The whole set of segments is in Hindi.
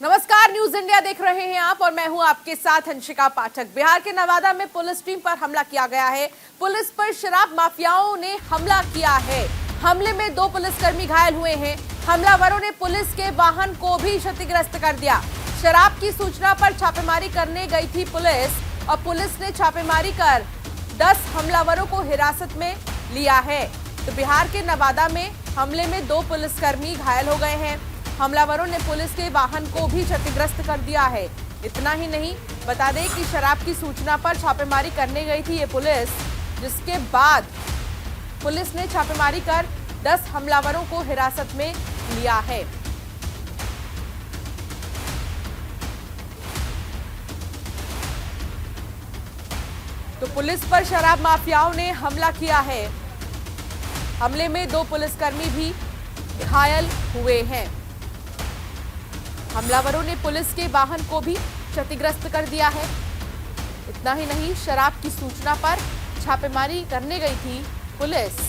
नमस्कार, न्यूज इंडिया देख रहे हैं आप और मैं हूं आपके साथ हंसिका पाठक। बिहार के नवादा में पुलिस टीम पर हमला किया गया है। पुलिस पर शराब माफियाओं ने हमला किया है। हमले में 2 पुलिसकर्मी घायल हुए हैं। हमलावरों ने पुलिस के वाहन को भी क्षतिग्रस्त कर दिया। शराब की सूचना पर छापेमारी करने गई थी पुलिस और पुलिस ने छापेमारी कर 10 हमलावरों को हिरासत में लिया है। तो बिहार के नवादा में हमले में 2 पुलिसकर्मी घायल हो गए हैं। हमलावरों ने पुलिस के वाहन को भी क्षतिग्रस्त कर दिया है। इतना ही नहीं, बता दें कि शराब की सूचना पर छापेमारी करने गई थी ये पुलिस, जिसके बाद पुलिस ने छापेमारी कर 10 हमलावरों को हिरासत में लिया है। तो पुलिस पर शराब माफियाओं ने हमला किया है। हमले में 2 पुलिसकर्मी भी घायल हुए हैं। हमलावरों ने पुलिस के वाहन को भी क्षतिग्रस्त कर दिया है। इतना ही नहीं, शराब की सूचना पर छापेमारी करने गई थी पुलिस।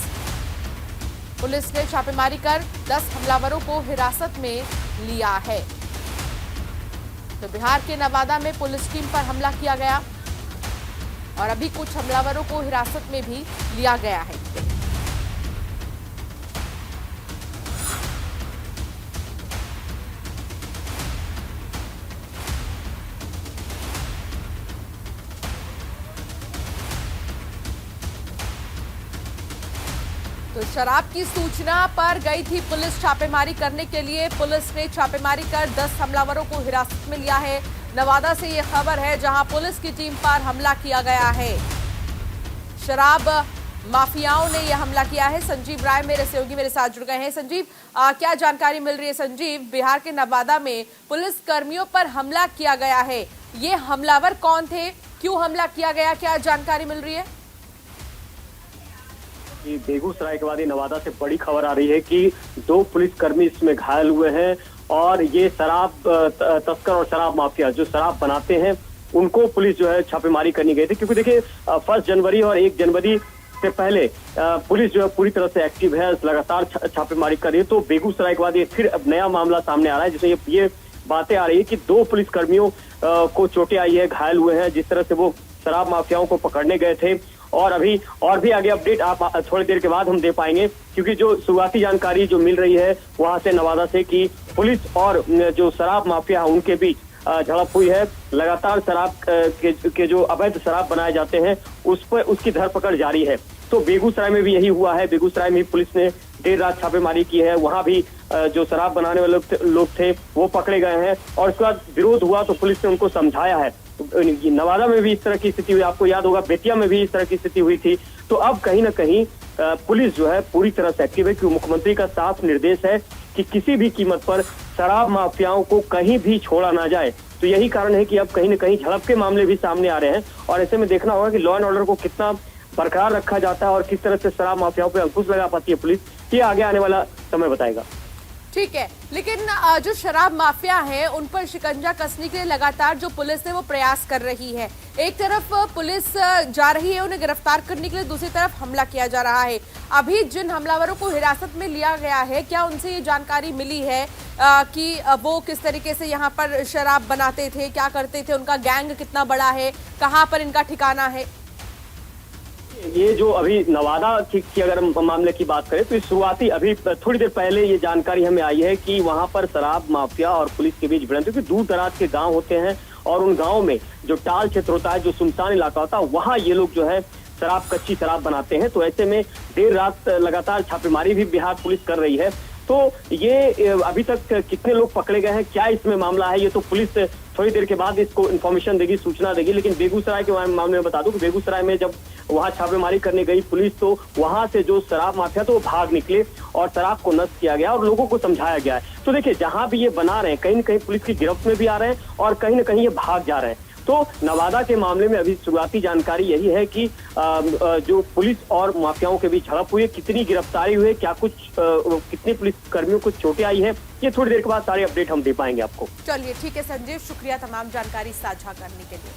पुलिस ने छापेमारी कर 10 हमलावरों को हिरासत में लिया है। तो बिहार के नवादा में पुलिस टीम पर हमला किया गया और अभी कुछ हमलावरों को हिरासत में भी लिया गया है। तो शराब की सूचना पर गई थी पुलिस छापेमारी करने के लिए। पुलिस ने छापेमारी कर 10 हमलावरों को हिरासत में लिया है। नवादा से ये खबर है, जहां पुलिस की टीम पर हमला किया गया है। शराब माफियाओं ने यह हमला किया है। संजीव राय मेरे सहयोगी मेरे साथ जुड़ गए हैं। संजीव, क्या जानकारी मिल रही है? संजीव, बिहार के नवादा में पुलिस कर्मियों पर हमला किया गया है। ये हमलावर कौन थे, क्यों हमला किया गया, क्या जानकारी मिल रही है? बेगूसराय के बाद ये नवादा से बड़ी खबर आ रही है कि 2 पुलिसकर्मी इसमें घायल हुए हैं और ये शराब तस्कर और शराब माफिया जो शराब बनाते हैं उनको पुलिस जो है छापेमारी करनी गई थी। क्योंकि देखिए 1 जनवरी और 1 जनवरी से पहले पुलिस जो है पूरी तरह से एक्टिव है, लगातार छापेमारी कर रही है। तो बेगूसराय के बाद ये फिर अब नया मामला सामने आ रहा है, जिसमें ये बातें आ रही है कि 2 पुलिसकर्मियों को चोटें आई है, घायल हुए हैं, जिस तरह से वो शराब माफियाओं को पकड़ने गए थे। और अभी और भी आगे अपडेट आप थोड़ी देर के बाद हम दे पाएंगे, क्योंकि जो शुरुआती जानकारी जो मिल रही है वहां से नवादा से कि पुलिस और जो शराब माफिया है उनके बीच झड़प हुई है। लगातार शराब के जो अवैध शराब बनाए जाते हैं उस पर उसकी धरपकड़ जारी है। तो बेगूसराय में भी यही हुआ है। बेगूसराय में पुलिस ने देर रात छापेमारी की है। वहां भी जो शराब बनाने वाले लोग थे वो पकड़े गए हैं और उसके बाद विरोध हुआ तो पुलिस ने उनको समझाया है। नवादा में भी इस तरह की स्थिति हुई, आपको याद होगा बेतिया में भी इस तरह की स्थिति हुई थी। तो अब कहीं ना कहीं पुलिस जो है पूरी तरह से एक्टिव है, क्योंकि मुख्यमंत्री का साफ निर्देश है कि किसी भी कीमत पर शराब माफियाओं को कहीं भी छोड़ा ना जाए। तो यही कारण है कि अब कहीं ना कहीं झड़प के मामले भी सामने आ रहे हैं और ऐसे में देखना होगा कि लॉ एंड ऑर्डर को कितना बरकरार रखा जाता है और किस तरह से शराब माफियाओं पर अंकुश लगा पाती है पुलिस, ये आगे आने वाला समय बताएगा। ठीक है, लेकिन जो शराब माफिया है उन पर शिकंजा कसने के लिए लगातार जो पुलिस है वो प्रयास कर रही है। एक तरफ पुलिस जा रही है उन्हें गिरफ्तार करने के लिए, दूसरी तरफ हमला किया जा रहा है। अभी जिन हमलावरों को हिरासत में लिया गया है, क्या उनसे ये जानकारी मिली है कि वो किस तरीके से यहाँ पर शराब बनाते थे, क्या करते थे, उनका गैंग कितना बड़ा है, कहाँ पर इनका ठिकाना है? ये जो अभी नवादा की अगर मामले की बात करें तो शुरुआती अभी थोड़ी देर पहले ये जानकारी हमें आई है कि वहां पर शराब माफिया और पुलिस के बीच भिड़ंत, क्योंकि दूर दराज के गांव होते हैं और उन गांव में जो टाल क्षेत्र होता है, जो सुनसान इलाका होता है, वहां ये लोग जो है कच्ची शराब बनाते हैं। तो ऐसे में देर रात लगातार छापेमारी भी बिहार पुलिस कर रही है। तो ये अभी तक कितने लोग पकड़े गए हैं, क्या इसमें मामला है, ये तो पुलिस थोड़ी देर के बाद इसको इन्फॉर्मेशन देगी, सूचना देगी। लेकिन बेगूसराय के मामले में बता दूं कि बेगूसराय में जब वहां छापेमारी करने गई पुलिस तो वहां से जो शराब माफिया तो वो भाग निकले और शराब को नष्ट किया गया और लोगों को समझाया गया है। तो देखिए, जहां भी ये बना रहे हैं कहीं न कहीं पुलिस की गिरफ्त में भी आ रहे हैं और कहीं न कहीं ये भाग जा रहे हैं। तो नवादा के मामले में अभी शुरुआती जानकारी यही है कि जो पुलिस और माफियाओं के बीच झड़प हुई है, कितनी गिरफ्तारी हुई है, क्या कुछ कितने पुलिस कर्मियों को चोटें आई है, ये थोड़ी देर के बाद सारे अपडेट हम दे पाएंगे आपको। चलिए ठीक है संजीव, शुक्रिया तमाम जानकारी साझा करने के लिए।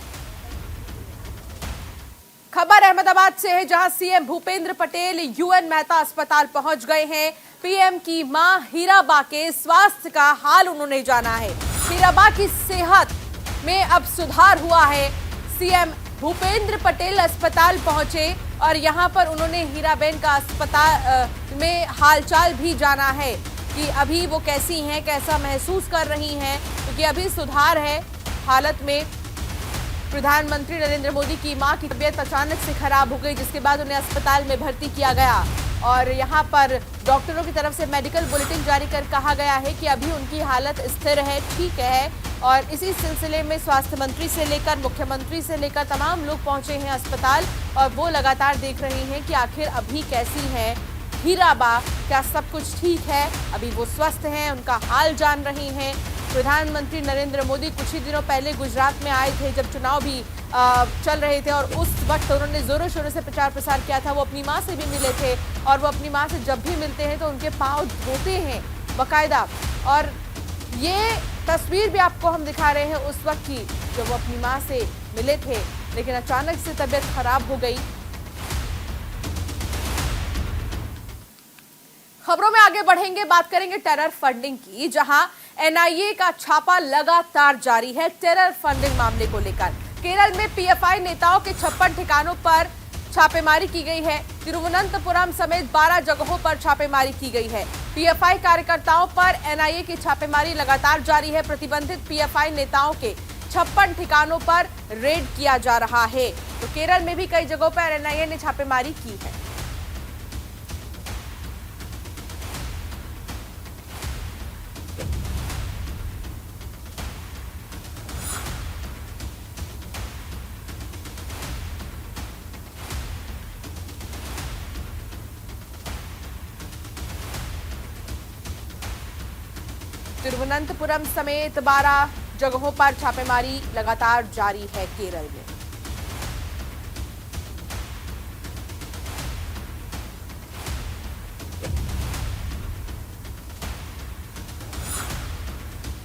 खबर अहमदाबाद से है, जहां सीएम भूपेंद्र पटेल यूएन मेहता अस्पताल पहुंच गए हैं। पीएम की मां हीराबा के स्वास्थ्य का हाल उन्होंने जाना है। हीराबा की सेहत में अब सुधार हुआ है। सीएम भूपेंद्र पटेल अस्पताल पहुंचे और यहां पर उन्होंने हीराबेन का अस्पताल में हालचाल भी जाना है कि अभी वो कैसी हैं, कैसा महसूस कर रही हैं, क्योंकि अभी सुधार है हालत में। प्रधानमंत्री नरेंद्र मोदी की मां की तबीयत अचानक से खराब हो गई, जिसके बाद उन्हें अस्पताल में भर्ती किया गया और यहां पर डॉक्टरों की तरफ से मेडिकल बुलेटिन जारी कर कहा गया है कि अभी उनकी हालत स्थिर है, ठीक है। और इसी सिलसिले में स्वास्थ्य मंत्री से लेकर मुख्यमंत्री से लेकर तमाम लोग पहुंचे हैं अस्पताल और वो लगातार देख रहे हैं कि आखिर अभी कैसी है हीराबा, क्या सब कुछ ठीक है, अभी वो स्वस्थ हैं, उनका हाल जान रही हैं। प्रधानमंत्री नरेंद्र मोदी कुछ ही दिनों पहले गुजरात में आए थे जब चुनाव भी चल रहे थे और उस वक्त उन्होंने जोरों शोरों से प्रचार प्रसार किया था। वो अपनी मां से भी मिले थे और वो अपनी मां से जब भी मिलते हैं तो उनके पांव धोते हैं बाकायदा। और ये तस्वीर भी आपको हम दिखा रहे हैं उस वक्त की जब वो अपनी मां से मिले थे, लेकिन अचानक से तबीयत खराब हो गई। खबरों में आगे बढ़ेंगे, बात करेंगे टेरर फंडिंग की, जहां एनआईए का छापा लगातार जारी है टेरर फंडिंग मामले को लेकर। केरल में पीएफआई नेताओं के 56 ठिकानों पर छापेमारी की गई है। तिरुवनंतपुरम समेत 12 जगहों पर छापेमारी की गई है। पीएफआई कार्यकर्ताओं पर एनआईए की छापेमारी लगातार जारी है। प्रतिबंधित पीएफआई नेताओं के 56 ठिकानों पर रेड किया जा रहा है। तो केरल में भी कई जगहों पर एनआईए ने छापेमारी की है। तिरुवनंतपुरम समेत 12 जगहों पर छापेमारी लगातार जारी है केरल में।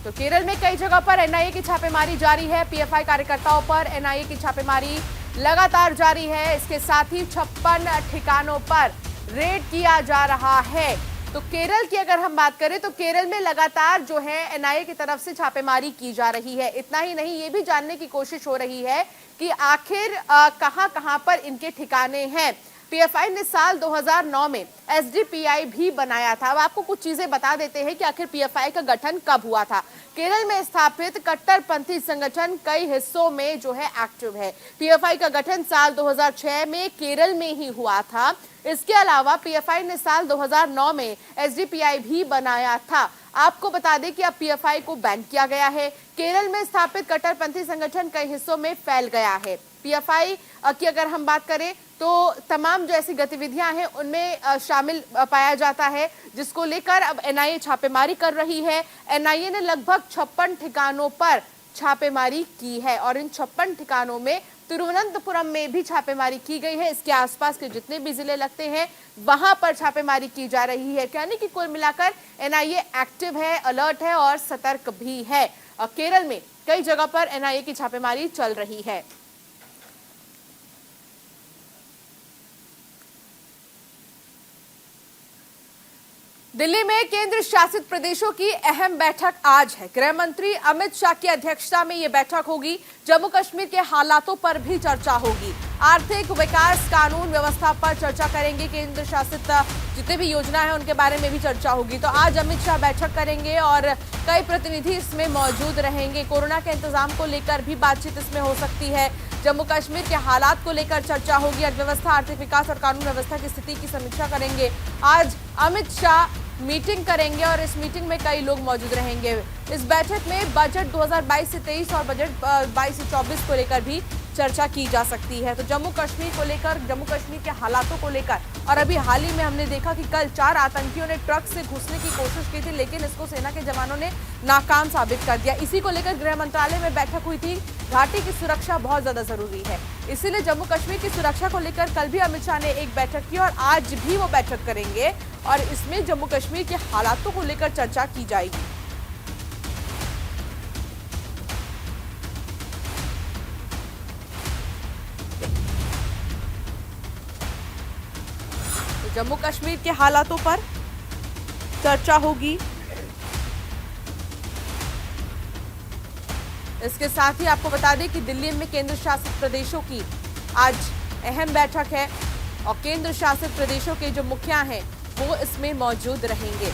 तो केरल में कई जगह पर एनआईए की छापेमारी जारी है। पीएफआई कार्यकर्ताओं पर एनआईए की छापेमारी लगातार जारी है। इसके साथ ही 56 ठिकानों पर रेड किया जा रहा है। तो केरल की अगर हम बात करें तो केरल में लगातार जो है एनआईए की तरफ से छापेमारी की जा रही है। इतना ही नहीं, ये भी जानने की कोशिश हो रही है कि आखिर कहां पर इनके ठिकाने हैं। पीएफआई ने साल 2009 में एसडीपीआई भी बनाया था। अब आपको कुछ चीजें बता देते हैं कि आखिर पीएफआई का गठन कब हुआ था। केरल में स्थापित कट्टरपंथी संगठन कई हिस्सों में जो है एक्टिव है। पीएफआई का गठन साल 2006 में केरल में ही हुआ था। इसके अलावा पीएफआई ने साल 2009 में एसडीपीआई भी बनाया था। आपको बता दें कि अब पीएफआई को बैन किया गया है। केरल में स्थापित कट्टरपंथी संगठन कई हिस्सों में फैल गया है। पीएफआई की अगर हम बात करें तो तमाम जो ऐसी गतिविधियां हैं उनमें शामिल पाया जाता है, जिसको लेकर अब एनआईए छापेमारी कर रही है। एनआईए ने लगभग 56 ठिकानों पर छापेमारी की है और इन 56 ठिकानों में तिरुवनंतपुरम में भी छापेमारी की गई है। इसके आसपास के जितने भी जिले लगते हैं वहां पर छापेमारी की जा रही है। यानी कि कुल मिलाकर एनआईए एक्टिव है, अलर्ट है और सतर्क भी है। केरल में कई जगह पर एनआईए की छापेमारी चल रही है। दिल्ली में केंद्र शासित प्रदेशों की अहम बैठक आज है। गृह मंत्री अमित शाह की अध्यक्षता में यह बैठक होगी। जम्मू कश्मीर के हालातों पर भी चर्चा होगी। आर्थिक विकास, कानून व्यवस्था पर चर्चा करेंगे। केंद्र शासित जितने भी योजना है उनके बारे में भी चर्चा होगी। तो आज अमित शाह बैठक करेंगे और कई प्रतिनिधि इसमें मौजूद रहेंगे। कोरोना के इंतजाम को लेकर भी बातचीत इसमें हो सकती है। जम्मू कश्मीर के हालात को लेकर चर्चा होगी। अर्थव्यवस्था, आर्थिक विकास और कानून व्यवस्था की स्थिति की समीक्षा करेंगे। आज अमित शाह मीटिंग करेंगे और इस मीटिंग में कई लोग मौजूद रहेंगे। इस बैठक में बजट 2022 से 23 और बजट 22 से 24 को लेकर भी चर्चा की जा सकती है। तो जम्मू कश्मीर को लेकर, जम्मू कश्मीर के हालातों को लेकर, और अभी हाल ही में हमने देखा कि कल 4 आतंकियों ने ट्रक से घुसने की कोशिश की थी, लेकिन इसको सेना के जवानों ने नाकाम साबित कर दिया। इसी को लेकर गृह मंत्रालय में बैठक हुई थी। घाटी की सुरक्षा बहुत ज्यादा जरूरी है, इसीलिए जम्मू कश्मीर की सुरक्षा को लेकर कल भी अमित शाह ने एक बैठक की और आज भी वो बैठक करेंगे और इसमें जम्मू कश्मीर के हालातों को लेकर चर्चा की जाएगी। तो जम्मू कश्मीर के हालातों पर चर्चा होगी। इसके साथ ही आपको बता दें कि दिल्ली में केंद्र शासित प्रदेशों की आज अहम बैठक है और केंद्र शासित प्रदेशों के जो मुखिया हैं वो इसमें मौजूद रहेंगे।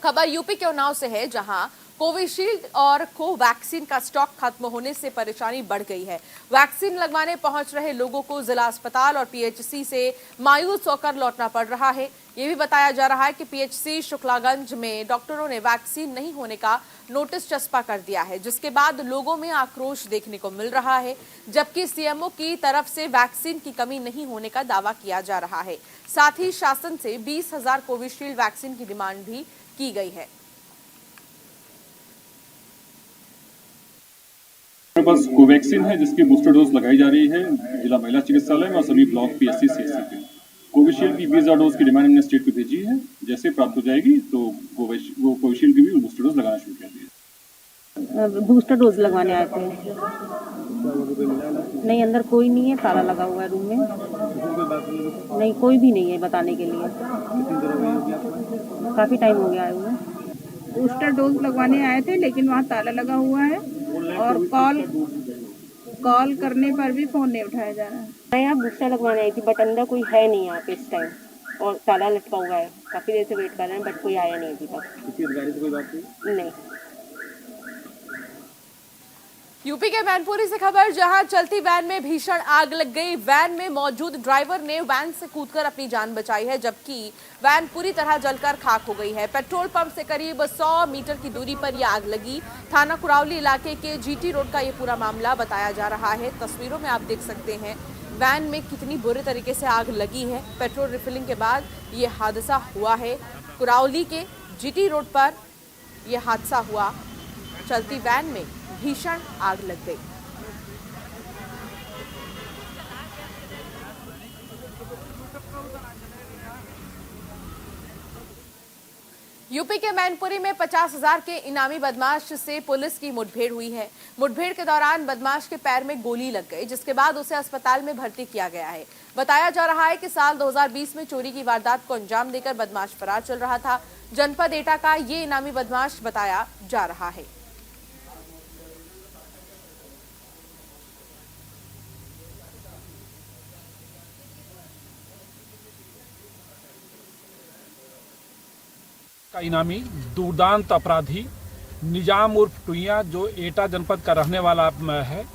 खबर यूपी के उन्नाव से है, जहां कोविशील्ड और कोवैक्सीन का स्टॉक खत्म होने से परेशानी बढ़ गई है। वैक्सीन लगवाने पहुंच रहे लोगों को जिला अस्पताल और पीएचसी से मायूस होकर लौटना पड़ रहा है। ये भी बताया जा रहा है कि पीएचसी शुक्लागंज में डॉक्टरों ने वैक्सीन नहीं होने का नोटिस चस्पा कर दिया है, जिसके बाद लोगों में आक्रोश देखने को मिल रहा है, जबकि सीएमओ की तरफ से वैक्सीन की कमी नहीं होने का दावा किया जा रहा है। साथ ही शासन से 20,000 कोविशील्ड वैक्सीन की डिमांड भी की गई है। हमारे पास कोवैक्सीन है जिसकी बूस्टर डोज लगाई जा रही है जिला महिला चिकित्सालय में और सभी ब्लॉक पीएससी सीएससी पे। कोविशील्ड की 20,000 डोज की डिमांड हमने स्टेट को भेजी है, जैसे प्राप्त हो जाएगी तो वो कोविशील्ड की भी बूस्टर डोज लगाना शुरू कर दिया। बूस्टर डोज लगवाने आए थे। नहीं, अंदर कोई नहीं है, ताला लगा हुआ है रूम में। नहीं, कोई भी नहीं है बताने के लिए। काफी टाइम हो गया है हुए। बूस्टर डोज लगवाने आए थे लेकिन वहाँ ताला लगा हुआ है और कॉल करने पर भी फोन नहीं उठाया जा रहा है। मैं यहाँ बूस्टर लगवाने आई थी बट अंदर कोई है नहीं यहाँ पे इस टाइम, और ताला लटका हुआ है। काफी देर से वेट कर रहे हैं बट कोई आया नहीं अभी तक। किसी अधिकारी से कोई बात नहीं। यूपी के मैनपुरी से खबर, जहां चलती वैन में भीषण आग लग गई। वैन में मौजूद ड्राइवर ने वैन से कूदकर अपनी जान बचाई है, जबकि वैन पूरी तरह जलकर खाक हो गई है। पेट्रोल पंप से करीब 100 मीटर की दूरी पर यह आग लगी। थाना कुरावली इलाके के जीटी रोड का यह पूरा मामला बताया जा रहा है। तस्वीरों में आप देख सकते हैं वैन में कितनी बुरे तरीके से आग लगी है। पेट्रोल रिफिलिंग के बाद यह हादसा हुआ है। कुरावली के जीटी रोड पर यह हादसा हुआ। चलती वैन में भीषण आग लग गई। यूपी के मैनपुरी में 50,000 के इनामी बदमाश से पुलिस की मुठभेड़ हुई है। मुठभेड़ के दौरान बदमाश के पैर में गोली लग गई, जिसके बाद उसे अस्पताल में भर्ती किया गया है। बताया जा रहा है कि साल 2020 में चोरी की वारदात को अंजाम देकर बदमाश फरार चल रहा था। जनपद एटा का ये इनामी बदमाश बताया जा रहा है। का इनामी दुर्दांत अपराधी निजाम उर्फ टुइया, जो एटा जनपद का रहने वाला है,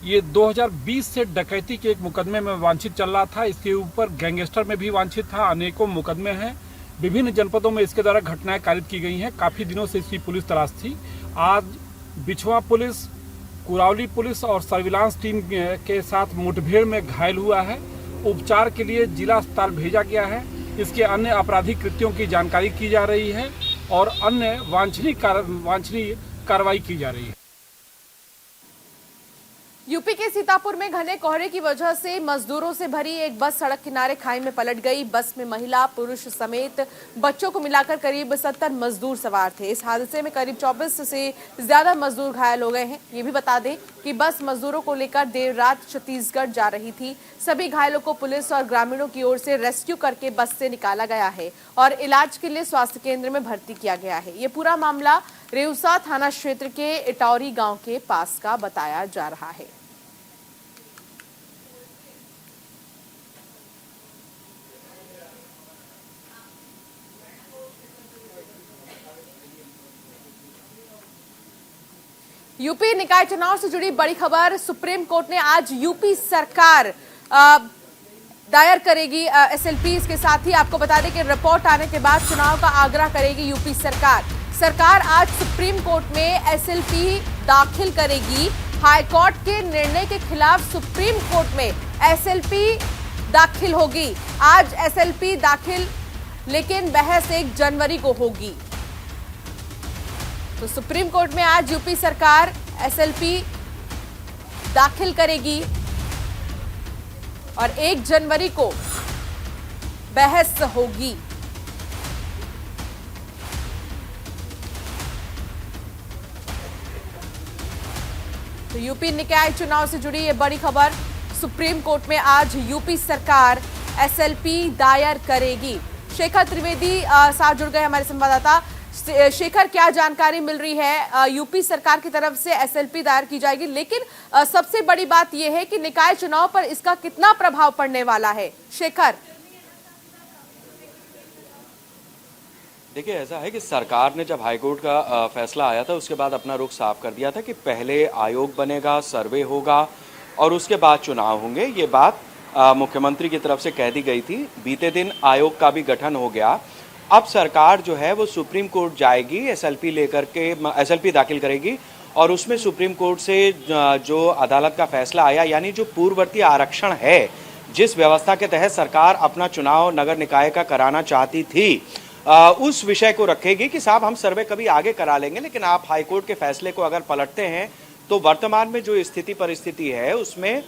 ये 2020 से डकैती के एक मुकदमे में वांछित चल रहा था। इसके ऊपर गैंगस्टर में भी वांछित था। अनेकों मुकदमे हैं, विभिन्न जनपदों में इसके द्वारा घटनाएं कारित की गई हैं। काफ़ी दिनों से इसकी पुलिस तलाश थी। आज बिछुआ पुलिस, कुरावली पुलिस और सर्विलांस टीम के साथ मुठभेड़ में घायल हुआ है। उपचार के लिए जिला अस्पताल भेजा गया है। इसके अन्य आपराधिक कृत्यों की जानकारी की जा रही है और अन्य वांछनीय कार्रवाई की जा रही है। यूपी के सीतापुर में घने कोहरे की वजह से मजदूरों से भरी एक बस सड़क किनारे खाई में पलट गई। बस में महिला, पुरुष समेत बच्चों को मिलाकर करीब 70 मजदूर सवार थे। इस हादसे में करीब 24 से ज्यादा मजदूर घायल हो गए हैं। ये भी बता दें कि बस मजदूरों को लेकर देर रात छत्तीसगढ़ जा रही थी। सभी घायलों को पुलिस और ग्रामीणों की ओर से रेस्क्यू करके बस से निकाला गया है और इलाज के लिए स्वास्थ्य केंद्र में भर्ती किया गया है। ये पूरा मामला रेउसा थाना क्षेत्र के इटौरी गांव के पास का बताया जा रहा है। यूपी निकाय चुनाव से जुड़ी बड़ी खबर, सुप्रीम कोर्ट ने आज यूपी सरकार दायर करेगी एसएलपी। इसके साथ ही आपको बता दें कि रिपोर्ट आने के बाद चुनाव का आग्रह करेगी यूपी सरकार। सरकार आज सुप्रीम कोर्ट में एसएलपी दाखिल करेगी। हाईकोर्ट के निर्णय के खिलाफ सुप्रीम कोर्ट में एसएलपी दाखिल होगी। आज एसएलपी दाखिल, लेकिन बहस 1 जनवरी को होगी। तो सुप्रीम कोर्ट में आज यूपी सरकार एसएलपी दाखिल करेगी और 1 जनवरी को बहस होगी। तो यूपी निकाय चुनाव से जुड़ी ये बड़ी खबर, सुप्रीम कोर्ट में आज यूपी सरकार एसएलपी दायर करेगी। शेखर त्रिवेदी साथ जुड़ गए हमारे संवाददाता। शेखर, क्या जानकारी मिल रही है? यूपी सरकार की तरफ से एसएलपी दायर की जाएगी, लेकिन सबसे बड़ी बात यह है कि निकाय चुनाव पर इसका कितना प्रभाव पड़ने वाला है? शेखर, देखिए, ऐसा है कि सरकार ने जब हाईकोर्ट का फैसला आया था उसके बाद अपना रुख साफ कर दिया था कि पहले आयोग बनेगा, सर्वे होगा और उसके बाद चुनाव होंगे। ये बात मुख्यमंत्री की तरफ से कह दी गई थी। बीते दिन आयोग का भी गठन हो गया। अब सरकार जो है वो सुप्रीम कोर्ट जाएगी, एसएलपी दाखिल करेगी और उसमें सुप्रीम कोर्ट से जो अदालत का फैसला आया, यानी जो पूर्ववर्ती आरक्षण है, जिस व्यवस्था के तहत सरकार अपना चुनाव नगर निकाय का कराना चाहती थी, उस विषय को रखेगी कि साहब हम सर्वे कभी आगे करा लेंगे, लेकिन आप हाईकोर्ट के फैसले को अगर पलटते हैं तो वर्तमान में जो स्थिति परिस्थिति है उसमें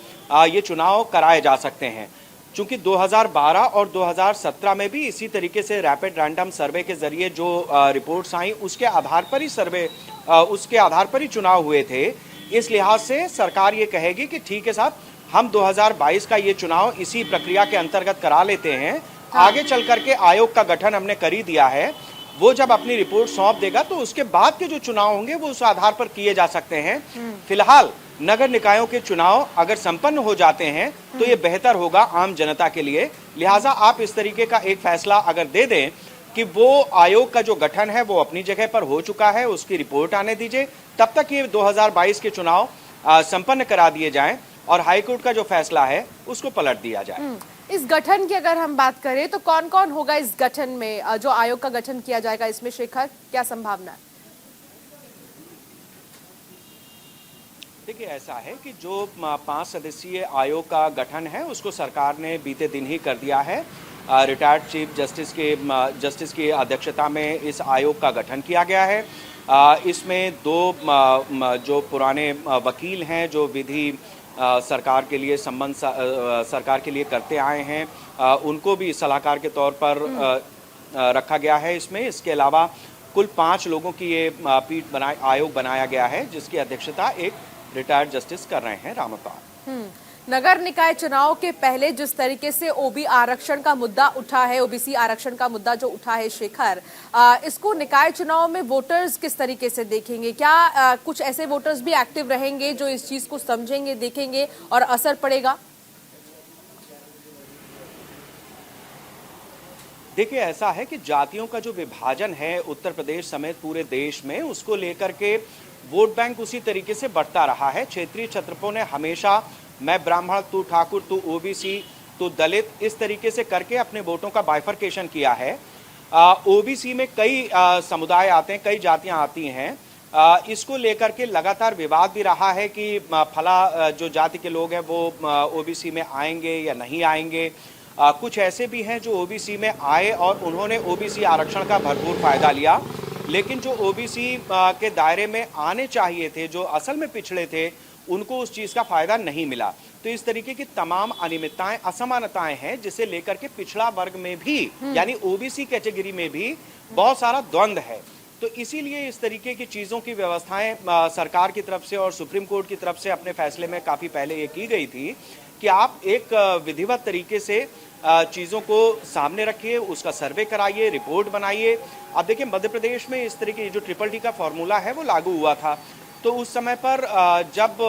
ये चुनाव कराए जा सकते हैं। चूंकि 2012 और 2017 में भी इसी तरीके से रैपिड रैंडम सर्वे के जरिए जो रिपोर्ट्स आई उसके आधार पर ही चुनाव हुए थे। इस लिहाज से सरकार ये कहेगी कि ठीक है साहब, हम 2022 का ये चुनाव इसी प्रक्रिया के अंतर्गत करा लेते हैं। आगे चल करके आयोग का गठन हमने कर ही दिया है, वो जब अपनी रिपोर्ट सौंप देगा तो उसके बाद के जो चुनाव होंगे वो उस आधार पर किए जा सकते हैं। फिलहाल नगर निकायों के चुनाव अगर संपन्न हो जाते हैं तो ये बेहतर होगा आम जनता के लिए। लिहाजा आप इस तरीके का एक फैसला अगर दे दें कि वो आयोग का जो गठन है वो अपनी जगह पर हो चुका है, उसकी रिपोर्ट आने दीजिए, तब तक ये 2022 के चुनाव संपन्न करा दिए जाएं और हाईकोर्ट का जो फैसला है उसको पलट दिया जाए। इस गठन की अगर हम बात करें तो कौन कौन होगा इस गठन में, जो आयोग का गठन किया जाएगा इसमें? शेखर, क्या संभावना है? देखिए, ऐसा है कि जो 5 सदस्यीय आयोग का गठन है उसको सरकार ने बीते दिन ही कर दिया है। रिटायर्ड चीफ जस्टिस की अध्यक्षता में इस आयोग का गठन किया गया है। इसमें 2 जो पुराने वकील हैं, जो विधि सरकार के लिए सरकार के लिए करते आए हैं, उनको भी सलाहकार के तौर पर रखा गया है इसमें। इसके अलावा कुल 5 लोगों की ये आयोग बनाया गया है, जिसकी अध्यक्षता एक रिटायर्ड जस्टिस कर रहे हैं, रामपाल। नगर निकाय चुनाव के पहले जिस तरीके से ओबी आरक्षण का मुद्दा उठा है, ओबीसी आरक्षण का मुद्दा जो उठा है शेखर, इसको निकाय चुनाव में वोटर्स किस तरीके से देखेंगे? क्या कुछ ऐसे वोटर्स भी एक्टिव रहेंगे जो इस चीज को समझेंगे, देखेंगे और असर पड़ेगा? देखिए, ऐसा है कि जातियों का जो विभाजन है उत्तर प्रदेश समेत पूरे देश में, उसको लेकर के वोट बैंक उसी तरीके से बढ़ता रहा है। क्षेत्रीय छत्रपों ने हमेशा मैं ब्राह्मण, तू ठाकुर, तू ओबीसी, तू दलित, इस तरीके से करके अपने वोटों का बाइफरकेशन किया है। ओबीसी में कई समुदाय आते हैं, कई जातियां आती हैं। इसको लेकर के लगातार विवाद भी रहा है कि फला जो जाति के लोग हैं वो ओबीसी में आएंगे या नहीं आएंगे। कुछ ऐसे भी हैं जो ओबीसी में आए और उन्होंने ओबीसी आरक्षण का भरपूर फायदा लिया, लेकिन जो ओबीसी के दायरे में आने चाहिए थे, जो असल में पिछड़े थे, उनको उस चीज का फायदा नहीं मिला। तो इस तरीके की तमाम अनियमितताएं, असमानताएं हैं, जिसे लेकर के पिछड़ा वर्ग में भी यानी ओबीसी कैटेगरी में भी बहुत सारा द्वंद्व है। तो इसीलिए इस तरीके की चीजों की व्यवस्थाएं सरकार की तरफ से और सुप्रीम कोर्ट की तरफ से अपने फैसले में काफी पहले ये की गई थी कि आप एक विधिवत तरीके से चीजों को सामने रखिए, उसका सर्वे कराइए, रिपोर्ट बनाइए। अब देखिए, मध्य प्रदेश में इस तरीके जो ट्रिपल टी का फॉर्मूला है वो लागू हुआ था, तो उस समय पर जब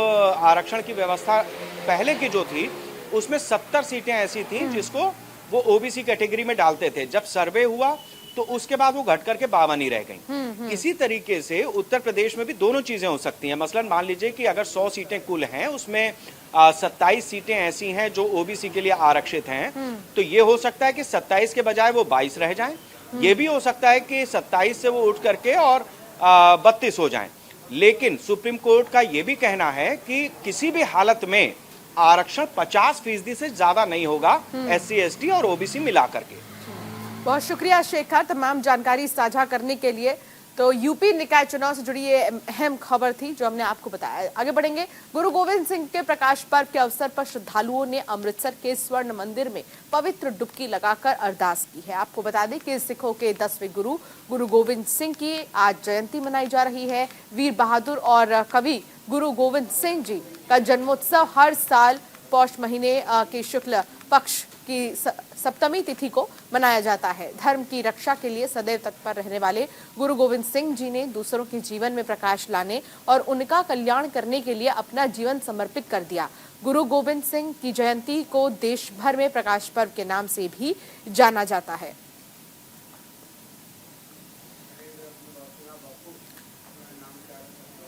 आरक्षण की व्यवस्था पहले की जो थी उसमें 70 सीटें ऐसी थी जिसको वो ओबीसी कैटेगरी में डालते थे। जब सर्वे हुआ तो उसके बाद वो घट करके 52 ही रह गई। इसी तरीके से उत्तर प्रदेश में भी दोनों चीजें हो सकती हैं। मसलन मान लीजिए कि अगर 100 सीटें कुल हैं, उसमें 27 सीटें ऐसी हैं जो ओबीसी के लिए आरक्षित हैं, तो ये हो सकता है कि 27 के बजाय वो 22 रह जाएं। ये भी हो सकता है कि 27 से वो उठ करके और 32 हो जाएं। लेकिन सुप्रीम कोर्ट का ये भी कहना है कि किसी भी हालत में आरक्षण 50% से ज्यादा नहीं होगा SC ST और ओबीसी मिला करके। बहुत शुक्रिया शेखर तमाम जानकारी साझा करने के लिए। तो यूपी निकाय चुनाव से जुड़ी ये अहम खबर थी जो हमने आपको बताया। आगे बढ़ेंगे। गुरु गोविंद सिंह के प्रकाश पर्व के अवसर पर श्रद्धालुओं ने अमृतसर के स्वर्ण मंदिर में पवित्र डुबकी लगाकर अरदास की है। आपको बता दें कि सिखों के 10वें गुरु गुरु गोविंद सिंह की आज जयंती मनाई जा रही है। वीर बहादुर और कवि गुरु गोविंद सिंह जी का जन्मोत्सव हर साल पौष महीने के शुक्ल पक्ष की सप्तमी तिथि को मनाया जाता है। धर्म की रक्षा के लिए सदैव तत्पर रहने वाले गुरु गोविंद सिंह जी ने दूसरों के जीवन में प्रकाश लाने और उनका कल्याण करने के लिए अपना जीवन समर्पित कर दिया। गुरु गोविंद सिंह की जयंती को देश भर में प्रकाश पर्व के नाम से भी जाना जाता है।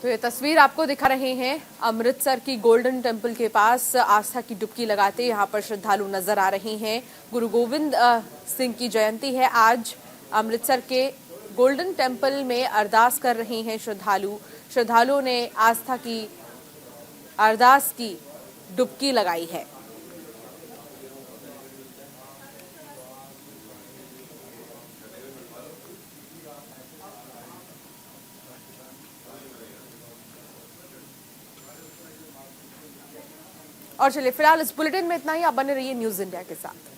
तो ये तस्वीर आपको दिखा रहे हैं अमृतसर की गोल्डन टेम्पल के पास आस्था की डुबकी लगाते यहाँ पर श्रद्धालु नजर आ रहे हैं। गुरु गोविंद सिंह की जयंती है आज। अमृतसर के गोल्डन टेम्पल में अरदास कर रहे हैं श्रद्धालुओं ने आस्था की अरदास की डुबकी लगाई है। और चलिए फिलहाल इस बुलेटिन में इतना ही। आप बने रहिए न्यूज़ इंडिया के साथ।